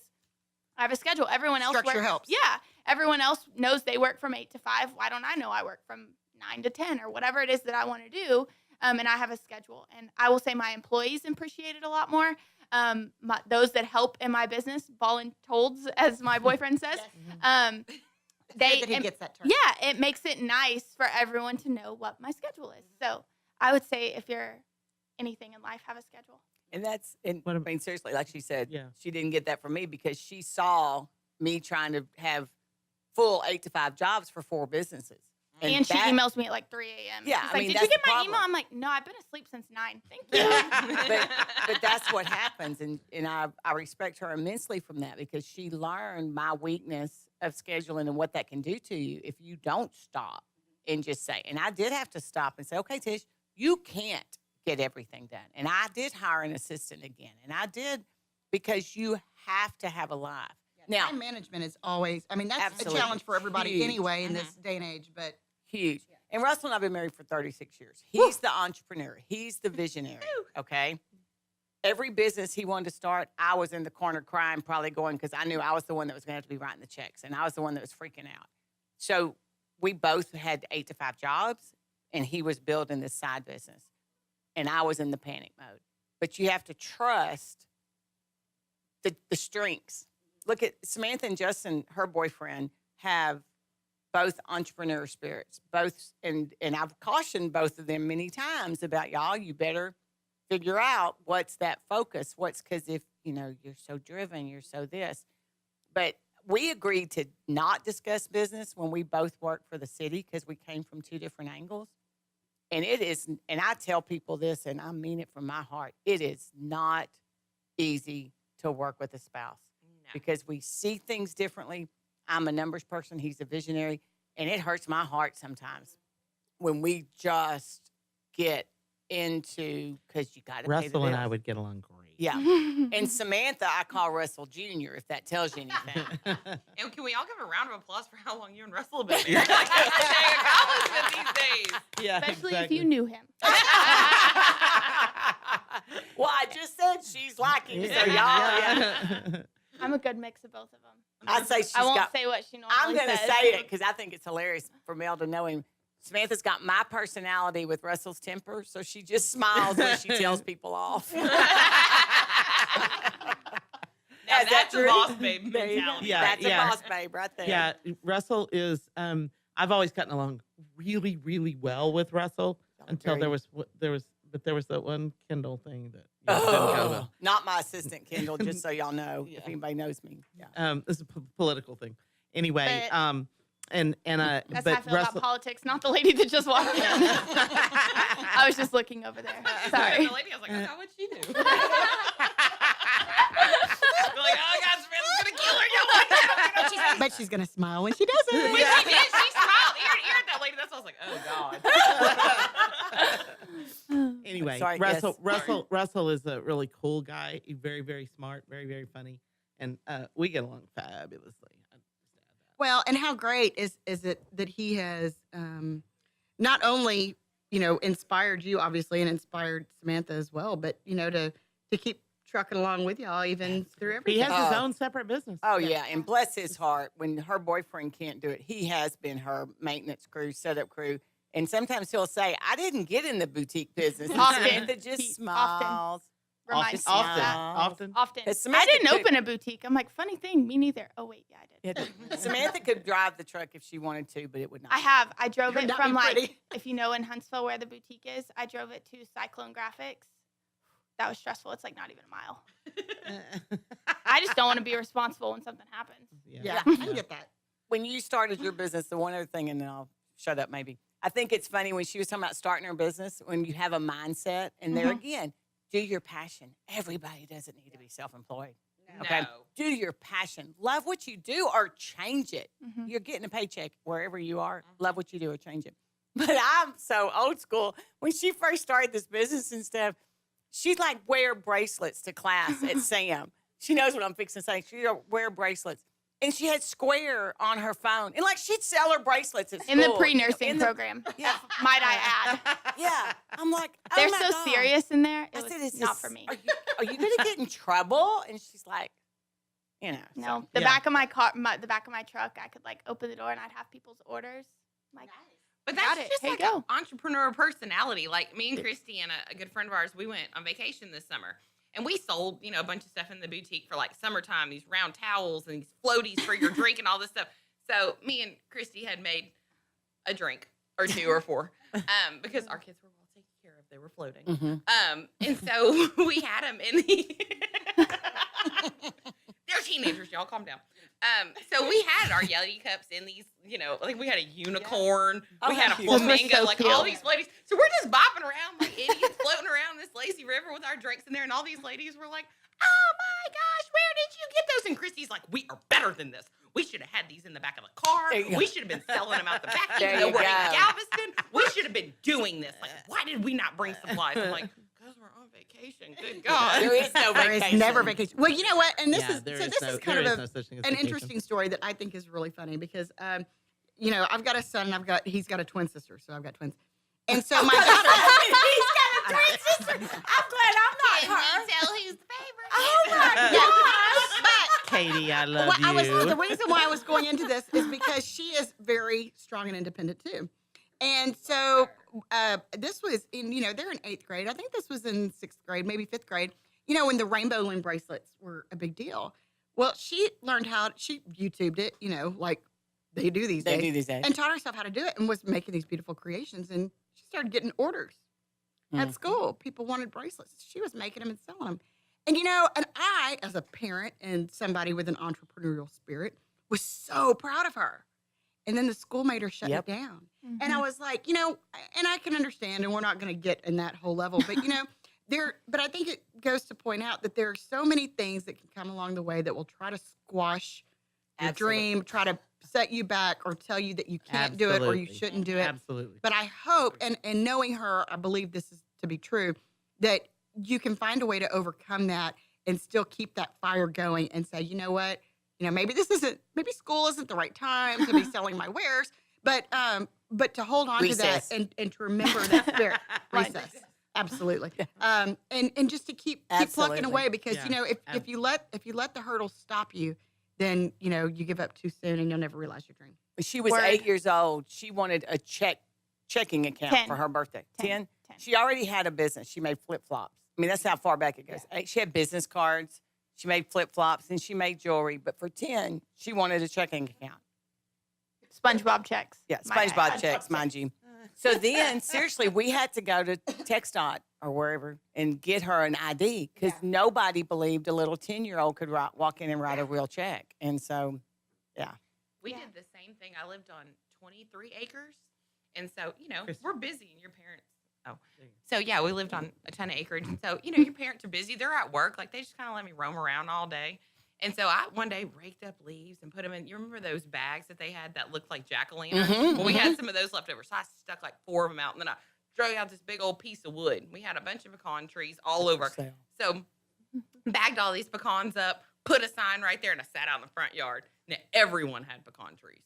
I have a schedule. Everyone else
Structure
works.
helps.
Yeah. Everyone else knows they work from 8 to 5. Why don't I know I work from 9 to 10 or whatever it is that I want to do? And I have a schedule. And I will say my employees appreciate it a lot more. Those that help in my business, voluntold, as my boyfriend says,
He gets that term.
yeah, it makes it nice for everyone to know what my schedule is. So I would say if you're anything in life, have a schedule.
And I mean, seriously, like she said,
Yeah.
she didn't get that from me because she saw me trying to have full 8 to 5 jobs for 4 businesses.
And she emails me at like 3 a.m.
Yeah,
She's
I
like,
mean,
did you
that's
get
the
my
problem.
email? I'm like, no, I've been asleep since 9. Thank you.
but that's what happens. And I respect her immensely from that, because she learned my weakness of scheduling and what that can do to you if you don't stop and just say. And I did have to stop and say, okay, Tish, you can't get everything done. And I did hire an assistant again. And I did, because you have to have a life. Now,
Time management is always, I mean, that's
Absolutely.
a challenge for everybody
Huge.
anyway in this day and age, but
huge. And Russell and I have been married for 36 years. He's the entrepreneur. He's the visionary, okay? Every business he wanted to start, I was in the corner crying, probably going, because I knew I was the one that was going to have to be writing the checks, and I was the one that was freaking out. So we both had 8 to 5 jobs, and he was building this side business, and I was in the panic mode. But you have to trust the strengths. Look at Samantha and Justin, her boyfriend, have both entrepreneur spirits, and I've cautioned both of them many times about, y'all, you better figure out what's that focus. Because if, you're so driven, you're so this. But we agreed to not discuss business when we both worked for the city, because we came from 2 different angles. And it is, and I tell people this, and I mean it from my heart, it is not easy to work with a spouse. Because we see things differently. I'm a numbers person. He's a visionary. And it hurts my heart sometimes when we just get into, because you got to pay the
Russell and I
bills.
would get along great.
Yeah. And Samantha, I call Russell Jr., if that tells you anything.
And can we all give a round of applause for how long you and Russell have been married? Like, that's a big accomplishment these days.
Yeah,
Especially if you knew him.
Well, I just said she's liking you, so y'all.
Yeah.
I'm a good mix of both of them.
I say she's
I won't
got.
say what she normally
I'm going to
says.
say it because I think it's hilarious for Mel to know him. Samantha's got my personality with Russell's temper, so she just smiles when she tells people off.
Now
Is that
that's a
true?
boss babe
There you go.
mentality.
Yeah,
That's
yeah.
a boss babe right there.
Yeah, Russell is. I've always gotten along really, really well with Russell until there was that one Kindle thing that didn't go well.
Not my assistant, Kendall, just so y'all know, if anybody knows me. Yeah.
This is a political thing. Anyway,
But-
and
That's
but
how I feel
Russell,
about politics, not the lady that just walked in. I was just looking over there. Sorry.
The lady, I was like, oh, God, what'd she do? You're like, oh, God, Samantha's going to kill her. Y'all like that.
but she's gonna smile when she does it.
When she did, she smiled ear to ear at that lady. That's why I was like, oh, God.
anyway,
Sorry,
Russell,
yes.
Russell is a really cool guy. He's very, very smart, very, very funny, and we get along fabulously.
Well, and how great is it that he has not only inspired you obviously and inspired Samantha as well, but to keep trucking along with y'all even through everything.
He has his
Oh.
own separate business.
Oh, yeah. And bless his heart, when her boyfriend can't do it, he has been her maintenance crew, setup crew. And sometimes he'll say, I didn't get in the boutique business. And
Often.
Samantha just
He-
smiles.
Reminds me
often,
of that.
often.
Often.
But
I
Samantha
didn't
could-
open a boutique. I'm like, funny thing, me neither. Oh, wait, yeah, I did.
Samantha could drive the truck if she wanted to, but it would not.
I have. I drove
Would
it
not
from
be
like,
pretty.
if you know in Huntsville where the boutique is, I drove it to Cyclone Graphics. that was stressful. It's like not even a mile. I just don't want to be responsible when something happens.
Yeah, I can get that. When you started your business, the one other thing, and then I'll shut up maybe. I think it's funny when she was talking about starting her business, when you have a mindset, and there again, do your passion. Everybody doesn't need to be self-employed. Okay.
No.
Do your passion. Love what you do or change it. You're getting a paycheck wherever you are. Love what you do or change it. But I'm so old school. When she first started this business and stuff, she'd like wear bracelets to class at Sam. She knows what I'm fixing to say. She'd wear bracelets. And she had Square on her phone. And like she'd sell her bracelets at school.
In the pre-nursing program.
Yeah.
Might I add.
Yeah. I'm like, oh
They're
my
so
God.
serious in there.
I
It
said,
was
"Is
not
this-
for me.
Are you going to get in trouble?" And she's like, you know.
No, the back of my car, the back of my truck, I could like open the door and I'd have people's orders. I'm like,
But
Got
that's
it.
just
Here
like
you
an
go.
entrepreneur personality. Like me and Christy and a good friend of ours, we went on vacation this summer. And we sold, a bunch of stuff in the boutique for like summertime, these round towels and these floaties for your drink and all this stuff. So me and Christy had made a drink or two or four because our kids were well taken care of. They were floating. And so we had them in the... They're teenagers, y'all. Calm down. So we had our Yeti cups in these, like we had a unicorn. We had a
This was
flamingo,
so
like
cute.
all these ladies. So we're just bopping around like idiots, floating around this lazy river with our drinks in there. And all these ladies were like, "Oh my gosh, where did you get those?" And Christy's like, "We are better than this. We should have had these in the back of the car.
There you go.
We should have been selling them out the back.
There
Even though
you
we're in
go.
Galveston, we should have been doing this. Like, why did we not bring supplies?" I'm like, "Because we're on vacation. Good God."
There is no
There
vacation.
is never vacation. Well, you know what? And this
Yeah,
is
there
so.
is
This
no-
is kind of
there is
a,
no such thing as
an
vacation.
interesting story that I think is really funny because, I've got a son and he's got a twin sister, so I've got twins, and so my daughter.
He's got a twin sister. I'm glad I'm not her.
tell who's the favorite?
Oh my gosh!
Katie, I love
Well,
you.
the reason why I was going into this is because she is very strong and independent too. And so this was they're in 8th grade. I think this was in 6th grade, maybe 5th grade, when the rainbow loom bracelets were a big deal. Well, she learned she YouTubed it, like they do these days. And taught herself how to do it and was making these beautiful creations. And she started getting orders at school. People wanted bracelets. She was making them and selling them. And, and I, as a parent and somebody with an entrepreneurial spirit, was so proud of her. And then the school made her shut it down. And I was like, and I can understand, and we're not going to get in that whole level, but, but I think it goes to point out that there are so many things that can come along the way that will try to squash your dream, try to set you back or tell you that you can't do it or you
Absolutely.
shouldn't do it.
Absolutely.
But I hope, and knowing her, I believe this is to be true, that you can find a way to overcome that and still keep that fire going and say, you know what, maybe school isn't the right time to be selling my wares, but to hold on
Recess.
to that and to remember that spirit. Recess. Absolutely. And just to keep plucking
Absolutely.
away because,
Yeah.
if you let the hurdles stop you, then, you give up too soon and you'll never realize your dream.
When she was
Word.
8 years old, she wanted a checking account
10.
for her birthday.
10.
10?
10.
She already had a business. She made flip-flops. I mean, that's how far back it goes. She had business cards. She made flip-flops, and she made jewelry. But for 10, she wanted a checking account.
SpongeBob checks.
Yeah,
My
SpongeBob
bad.
checks, mind you. So then, seriously, we had to go to TxDOT or wherever and get her an ID because nobody believed a little 10-year-old could walk in and write a real check. And so,
We
Yeah.
did the same thing. I lived on 23 acres. And so,
Chris-
we're busy and your parents. Oh, so yeah, we lived on a ton of acreage. And so, your parents are busy. They're at work. Like they just kind of let me roam around all day. And so I one day raked up leaves and put them in. You remember those bags that they had that looked like jack-o'-lantern? Well, we had some of those left over. So I stuck like 4 of them out. And then I drug out this big old piece of wood. We had a bunch of pecan trees all over. So bagged all these pecans up, put a sign right there, and I sat out in the front yard. Now, everyone had pecan trees.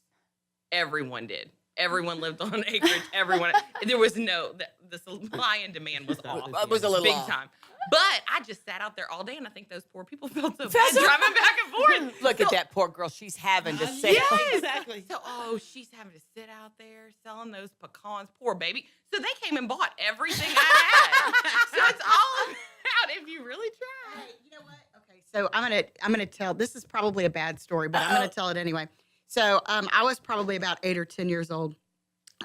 Everyone did. Everyone lived on acreage. Everyone. There was the supply and demand was off.
It was a little
big
off.
time. But I just sat out there all day, and I think those poor people felt so bad driving back and forth.
Look at that poor girl. She's having to say,
Yes.
Exactly.
So, she's having to sit out there selling those pecans. Poor baby. So they came and bought everything I had. So it's all about if you really try.
Hey, you know what? Okay, so I'm gonna tell. This is probably a bad story, but I'm gonna tell it anyway. So I was probably about 8 or 10 years old,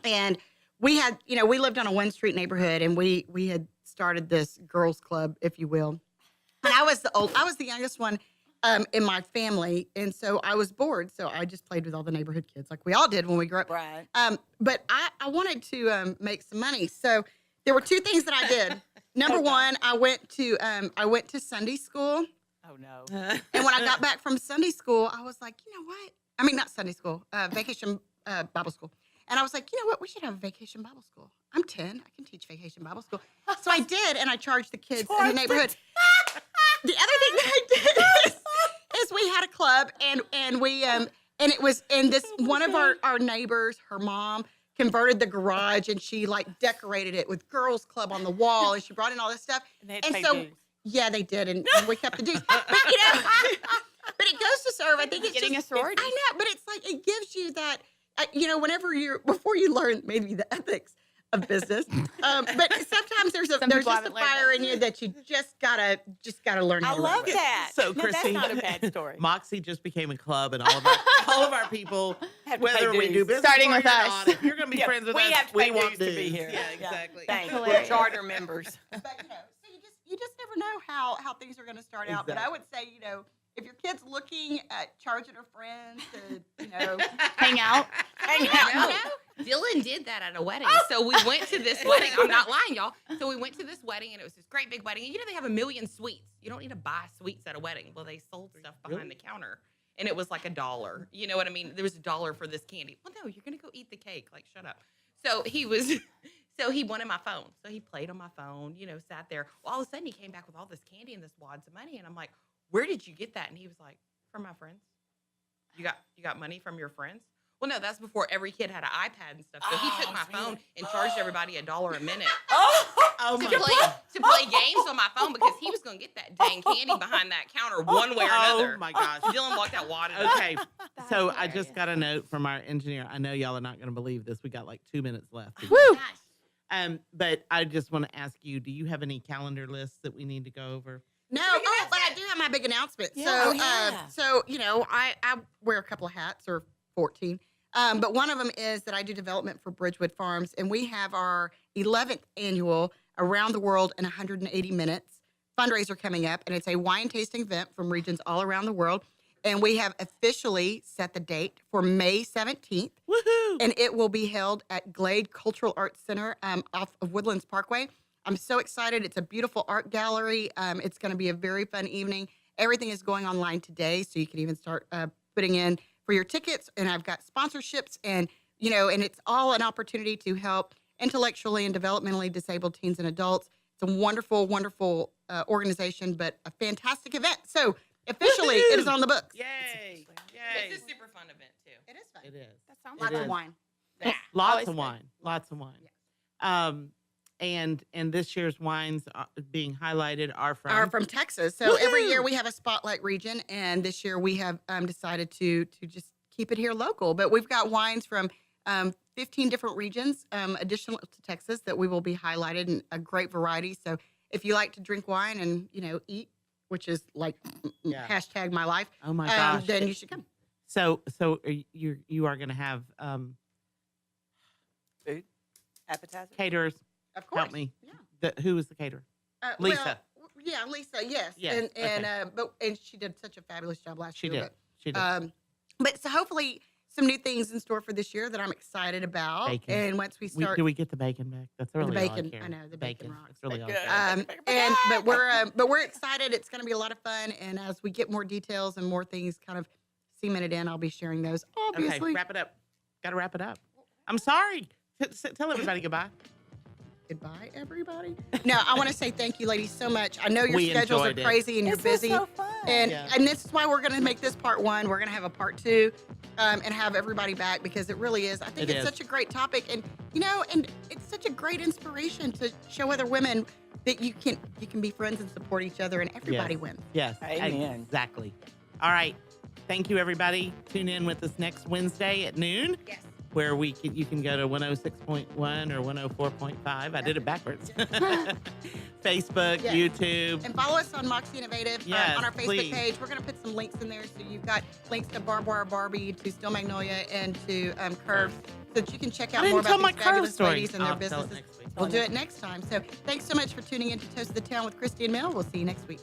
and we had, we lived on a one street neighborhood, and we had started this girls club, if you will. And I was the youngest one in my family, and so I was bored. So I just played with all the neighborhood kids, like we all did when we grew up.
Right.
But I wanted to make some money, so there were two things that I did. Number one, I went to Sunday school,
Oh no.
and when I got back from Sunday school, I was like, you know what? I mean, not Sunday school, vacation Bible school. And I was like, you know what? We should have a vacation Bible school. I'm 10. I can teach vacation Bible school. So I did, and I charged the kids in the neighborhood. The other thing that I did is we had a club, and we and it was, and this one of our neighbors, her mom converted the garage, and she like decorated it with girls club on the wall, and she brought in all this stuff.
And they had to pay
so
dues.
yeah, they did, and we kept the dues. But but it goes to serve. I think it's
Getting
just,
a sorority.
I know, but it's like it gives you that. Whenever before you learn maybe the ethics of business, but sometimes there's
Some
just
people
a
haven't learned
fire
that.
in you that you just gotta learn how
I
to run
love
with.
that.
So,
No,
Chrissy,
that's not a bad story.
Moxie just became a club, and all of our people,
Have to pay
whether we
dues.
do business
Starting
or
with
you're
us.
not, if you're going to be
Yeah,
friends with
we
us,
have to
we
pay
want
dues to be
dues.
here.
Yeah,
Yeah.
exactly.
Thanks. We're
Hilarious.
charter members.
But so you just never know how things are going to start out. But I would say, if your kid's looking at charging her friends to,
Hang out.
Hang
No,
out.
Dylan did that at a wedding. So we went to this wedding. I'm not lying, y'all. So we went to this wedding, and it was this great big wedding. And they have 1 million sweets. You don't need to buy sweets at a wedding. Well, they sold stuff behind the counter, and it was like $1. You know what I mean? There was $1 for this candy. Well, no, you're gonna go eat the cake. Like, shut up. So he wanted my phone. So he played on my phone. Sat there. Well, all of a sudden he came back with all this candy and this wads of money, and I'm like, where did you get that? And he was like, from my friends. You got money from your friends? Well, no, that's before every kid had an iPad and stuff. So he took my phone and charged everybody $1 a minute
Oh
to
my
play games on my phone because he was going to get that dang candy behind that counter one way or another.
Oh my gosh.
Dylan walked out wadded.
Okay,
That's
so I
hilarious.
just got a note from our engineer. I know y'all are not going to believe this. We got like 2 minutes left.
Woo!
But I just want to ask you, do you have any calendar lists that we need to go over?
No, but I do have my big announcement.
Yeah.
So,
Oh, yeah.
I wear a couple of hats, or 14. But one of them is that I do development for Bridgewood Farms, and we have our 11th annual Around the World in 180 Minutes fundraiser coming up, and it's a wine tasting event from regions all around the world. And we have officially set the date for May 17th,
Woohoo!
and it will be held at Glade Cultural Arts Center off of Woodlands Parkway. I'm so excited. It's a beautiful art gallery. It's going to be a very fun evening. Everything is going online today, so you can even start putting in for your tickets. And I've got sponsorships, and it's all an opportunity to help intellectually and developmentally disabled teens and adults. It's a wonderful, wonderful organization, but a fantastic event. So officially, it is on the books.
Yay!
It's
Yay!
a super fun event, too.
It is fun.
It is.
That sounds
It
Lots
is.
of wine.
Lots
Always
of
good.
wine. Lots of wine.
Yes.
And this year's wines being highlighted are from
Are from Texas. So every year
Woohoo!
we have a spotlight region, and this year we have decided to just keep it here local. But we've got wines from 15 different regions, additional to Texas, that we will be highlighted in a great variety. So if you like to drink wine and eat, which is like
Yeah.
hashtag my life,
Oh my gosh!
then you should come.
So you are going to have
Food, appetizer.
caterers.
Of course.
Help me.
Yeah.
Who was the caterer?
Well,
Lisa.
yeah, Lisa. Yes.
Yes,
And she did such a fabulous job last
She
year.
did. She did.
But so hopefully some new things in store for this year that I'm excited about.
Bacon.
And once we start,
Do we get the bacon back? That's really all
bacon,
I care.
I know, the bacon rocks.
That's really all I
Bacon.
care.
but we're excited. It's going to be a lot of fun. And as we get more details and more things kind of cemented in, I'll be sharing those. Obviously.
Okay, wrap it up. Got to wrap it up. I'm sorry. Tell everybody goodbye.
Goodbye, everybody. No, I want to say thank you, ladies, so much. I know your
We
schedules are
enjoyed it.
crazy and you're
This is
busy.
so fun.
And
Yeah.
and this is why we're going to make this part one. We're going to have a part two, and have everybody back, because it really is. I think
It
it's
is.
such a great topic, and and it's such a great inspiration to show other women that you can be friends and support each other, and everybody
Yes.
wins.
Yes,
Amen.
exactly. All right. Thank you, everybody. Tune in with us next Wednesday at noon.
Yes.
Where you can go to 106.1 or 104.5. I did it backwards. Facebook,
Yes.
YouTube.
And follow us on Moxie Innovative
Yes,
on our Facebook
please.
page. We're going to put some links in there, so you've got links to Barbed Wire Barbie, to Still Magnolia, and to Curve so that you can check
I
out
didn't
more
tell
about
my
these
curve
fabulous
story.
ladies and their
I'll tell it
businesses.
next week.
We'll do it next time. So thanks so much for tuning in to Toast of the Town with Christy and Mel. We'll see you next week.